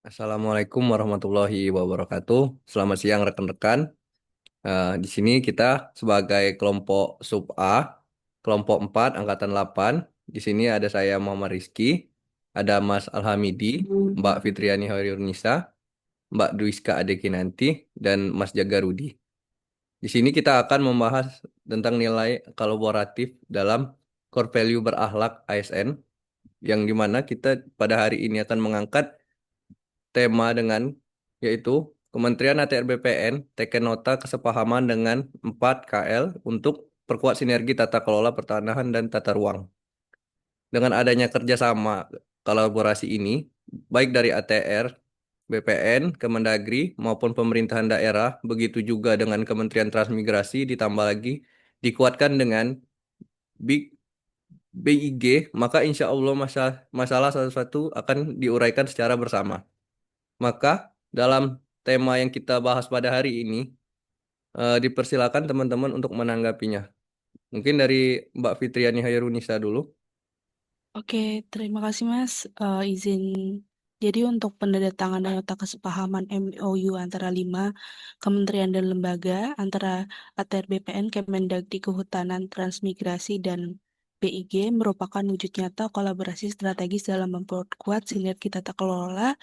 Assalamualaikum warahmatullahi wabarakatuh. Selamat siang rekan-rekan. Di sini kita sebagai kelompok sub A, kelompok 4 angkatan 8. Di sini ada saya Muhammad Rizky, ada Mas Alhamidi, Mbak Fitriani Hoirunisa, Mbak Duiska Adekinanti, dan Mas Jagarudi. Di sini kita akan membahas tentang nilai kolaboratif dalam core value berakhlak ASN, yang dimana kita pada hari ini akan mengangkat tema dengan yaitu Kementerian ATR BPN teken nota kesepahaman dengan 4 KL untuk perkuat sinergi tata kelola pertanahan dan tata ruang. Dengan adanya kerjasama kolaborasi ini, baik dari ATR, BPN, Kemendagri, maupun pemerintahan daerah, begitu juga dengan Kementerian Transmigrasi, ditambah lagi dikuatkan dengan Big BIG, maka insya Allah masalah satu-satu akan diuraikan secara bersama. Maka dalam tema yang kita bahas pada hari ini, dipersilakan teman-teman untuk menanggapinya. Mungkin dari Mbak Fitriani Hairunisa dulu. Oke, terima kasih Mas. Izin. Jadi untuk penandatanganan nota kesepahaman MOU antara 5 kementerian dan lembaga antara ATR BPN, Kemendagri Kehutanan, Transmigrasi, dan BIG merupakan wujud nyata kolaborasi strategis dalam memperkuat sinergi tata kelola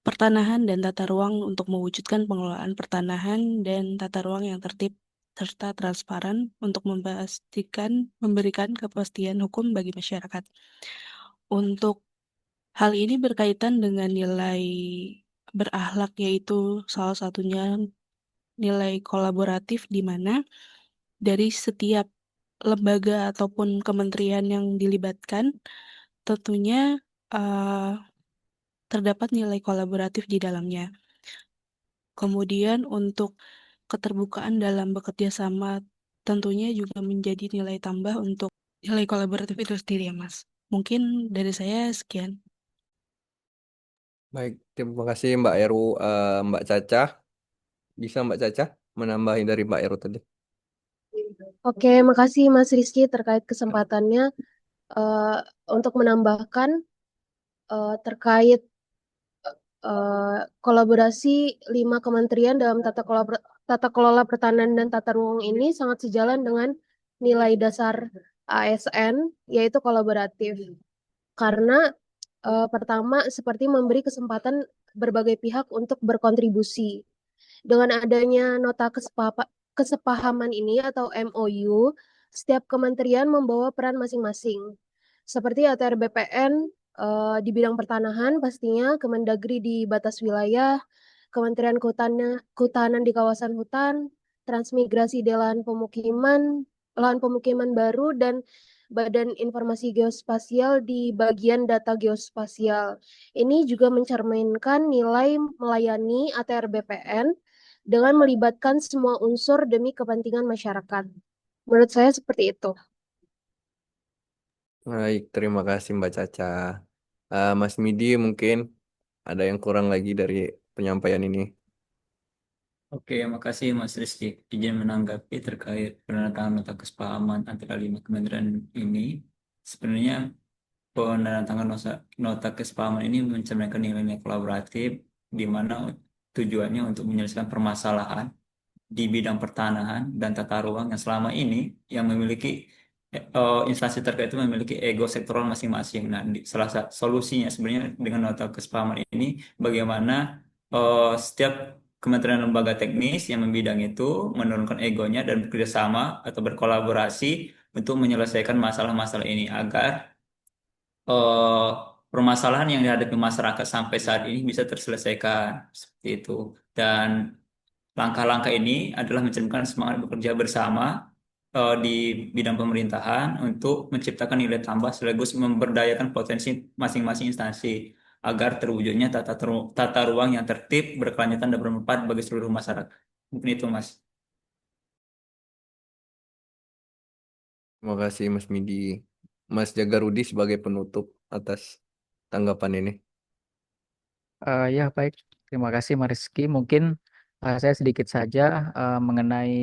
pertanahan dan tata ruang untuk mewujudkan pengelolaan pertanahan dan tata ruang yang tertib serta transparan untuk memberikan kepastian hukum bagi masyarakat. Untuk hal ini berkaitan dengan nilai berakhlak, yaitu salah satunya nilai kolaboratif di mana dari setiap lembaga ataupun kementerian yang dilibatkan tentunya eh, terdapat nilai kolaboratif di dalamnya. Kemudian untuk keterbukaan dalam bekerja sama tentunya juga menjadi nilai tambah untuk nilai kolaboratif itu sendiri ya Mas. Mungkin dari saya sekian. Baik, terima kasih Mbak Eru, Mbak Caca. Bisa Mbak Caca menambahin dari Mbak Eru tadi? Oke, makasih Mas Rizky terkait kesempatannya. Eh, untuk menambahkan terkait kolaborasi 5 kementerian dalam tata kelola pertanahan dan tata ruang ini sangat sejalan dengan nilai dasar ASN, yaitu kolaboratif. Karena pertama, seperti memberi kesempatan berbagai pihak untuk berkontribusi. Dengan adanya nota kesepahaman ini atau MOU, setiap kementerian membawa peran masing-masing. Seperti ATR BPN di bidang pertanahan pastinya, Kemendagri di batas wilayah, Kementerian Kehutanan di kawasan hutan, Transmigrasi di lahan pemukiman baru, dan Badan Informasi Geospasial di bagian data geospasial. Ini juga mencerminkan nilai melayani ATR BPN dengan melibatkan semua unsur demi kepentingan masyarakat. Menurut saya seperti itu. Baik, terima kasih Mbak Caca. Mas Midi mungkin ada yang kurang lagi dari penyampaian ini. Oke, makasih Mas Rizky. Izin menanggapi terkait penandatanganan nota kesepahaman antara 5 kementerian ini. Sebenarnya penandatanganan nota kesepahaman ini mencerminkan nilai-nilai kolaboratif di mana tujuannya untuk menyelesaikan permasalahan di bidang pertanahan dan tata ruang yang selama ini yang memiliki instansi terkait itu memiliki ego sektoral masing-masing. Nah, salah satu solusinya sebenarnya dengan nota kesepahaman ini bagaimana setiap kementerian lembaga teknis yang membidang itu menurunkan egonya dan bekerjasama atau berkolaborasi untuk menyelesaikan masalah-masalah ini agar eh, permasalahan yang dihadapi masyarakat sampai saat ini bisa terselesaikan seperti itu. Dan langkah-langkah ini adalah mencerminkan semangat bekerja bersama di bidang pemerintahan untuk menciptakan nilai tambah sekaligus memberdayakan potensi masing-masing instansi agar terwujudnya tata ruang yang tertib, berkelanjutan dan bermanfaat bagi seluruh masyarakat. Mungkin itu, Mas. Terima kasih Mas Midi. Mas Jagarudi sebagai penutup atas tanggapan ini. Ya baik, terima kasih Mariski. Mungkin Saya sedikit saja mengenai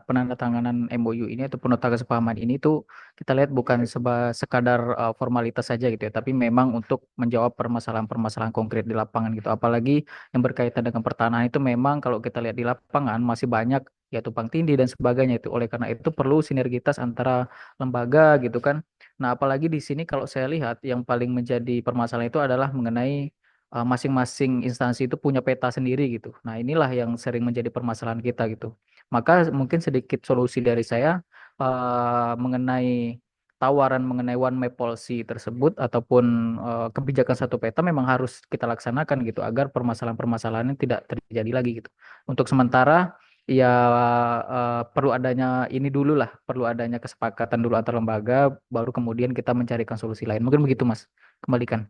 penandatanganan MOU ini atau nota kesepahaman ini tuh kita lihat bukan sekadar formalitas saja gitu ya, tapi memang untuk menjawab permasalahan-permasalahan konkret di lapangan gitu. Apalagi yang berkaitan dengan pertanahan itu memang kalau kita lihat di lapangan masih banyak ya tumpang tindih dan sebagainya itu. Oleh karena itu perlu sinergitas antara lembaga gitu kan. Nah, apalagi di sini kalau saya lihat yang paling menjadi permasalahan itu adalah mengenai masing-masing instansi itu punya peta sendiri gitu. Nah, inilah yang sering menjadi permasalahan kita gitu. Maka mungkin sedikit solusi dari saya mengenai tawaran mengenai one map policy tersebut ataupun kebijakan satu peta memang harus kita laksanakan gitu agar permasalahan-permasalahan ini tidak terjadi lagi gitu. Untuk sementara ya perlu adanya ini dulu lah, perlu adanya kesepakatan dulu antar lembaga, baru kemudian kita mencarikan solusi lain. Mungkin begitu, Mas. Kembalikan.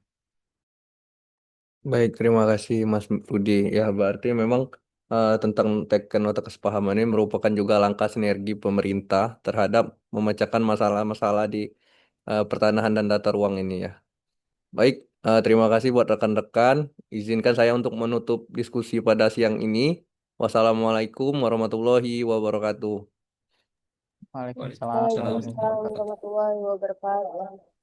Baik, terima kasih Mas Rudi. Ya, berarti memang tentang teken nota kesepahaman ini merupakan juga langkah sinergi pemerintah terhadap memecahkan masalah-masalah di pertanahan dan tata ruang ini ya. Baik, terima kasih buat rekan-rekan. Izinkan saya untuk menutup diskusi pada siang ini. Wassalamualaikum warahmatullahi wabarakatuh. Waalaikumsalam Waalaikumsalam. warahmatullahi Waalaikumsalam wabarakatuh. warahmatullahi wabarakatuh.